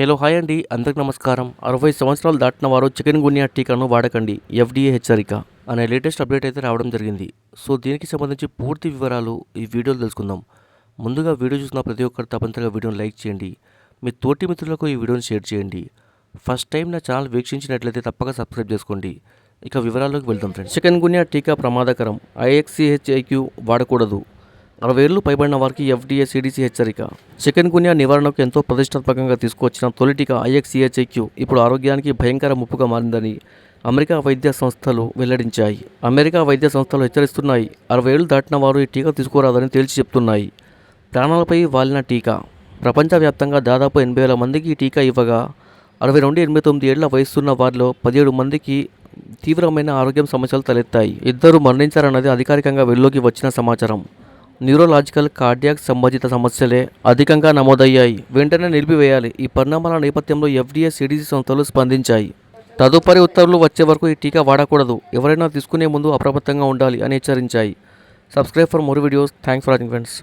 Hello hi అండి, అందరికి నమస్కారం. 60 సంవత్సరాలు దాటిన వారు చికెన్ గున్యా టీకాను వాడకండి, ఎఫ్డీఏ హెచ్చరిక అనే లేటెస్ట్ అప్డేట్ అయితే రావడం జరిగింది. సో దీనికి సంబంధించి పూర్తి వివరాలు ఈ వీడియోలో తెలుసుకుందాం. ముందుగా వీడియో చూసిన ప్రతి ఒక్కరు తప్పనిసరిగా వీడియోని లైక్ చేయండి, మీ తోటి మిత్రులకు ఈ వీడియోని షేర్ చేయండి. ఫస్ట్ టైం నా ఛానల్ వీక్షించినట్లయితే తప్పక సబ్స్క్రైబ్ చేసుకోండి. ఇక వివరాల్లోకి వెళ్దాం ఫ్రెండ్స్. చికెన్ గున్యా టీకా ప్రమాదకరం, ఐఎక్సీహెచ్ఐక్యూ వాడకూడదు. 60 ఏళ్లు పైబడిన వారికి ఎఫ్డీఏ సిడిసి హెచ్చరిక. చికెన్ గున్యా నివారణకు ఎంతో ప్రతిష్టాత్మకంగా తీసుకువచ్చిన తొలి టీకా ఐఎక్సీహెచ్ఐక్యూ ఇప్పుడు ఆరోగ్యానికి భయంకర ముప్పుగా మారిందని అమెరికా వైద్య సంస్థలు వెల్లడించాయి. అమెరికా వైద్య సంస్థలు హెచ్చరిస్తున్నాయి. 60 ఏళ్లు దాటిన వారు ఈ టీకా తీసుకోరాదని తేల్చి చెప్తున్నాయి. ప్రాణాలపై వాలిన టీకా. ప్రపంచవ్యాప్తంగా దాదాపు 80,000 మందికి ఈ టీకా ఇవ్వగా 60 నుండి 89 ఏళ్ల వయసున్న వారిలో 17 మందికి తీవ్రమైన ఆరోగ్యం సమస్యలు తలెత్తాయి. 2 మరణించారన్నది అధికారికంగా వెలుగులోకి వచ్చిన సమాచారం. న్యూరోలాజికల్, కార్డియాక్ సంబంధిత సమస్యలే అధికంగా నమోదయ్యాయి. వెంటనే నిలిపివేయాలి. ఈ పరిణామాల నేపథ్యంలో ఎఫ్డీఏ సిడిసి సంస్థలు స్పందించాయి. తదుపరి ఉత్తర్వులు వచ్చే వరకు ఈ టీకా వాడకూడదు, ఎవరైనా తీసుకునే ముందు అప్రమత్తంగా ఉండాలి అని హెచ్చరించాయి. Subscribe for more videos. Thanks for watching friends.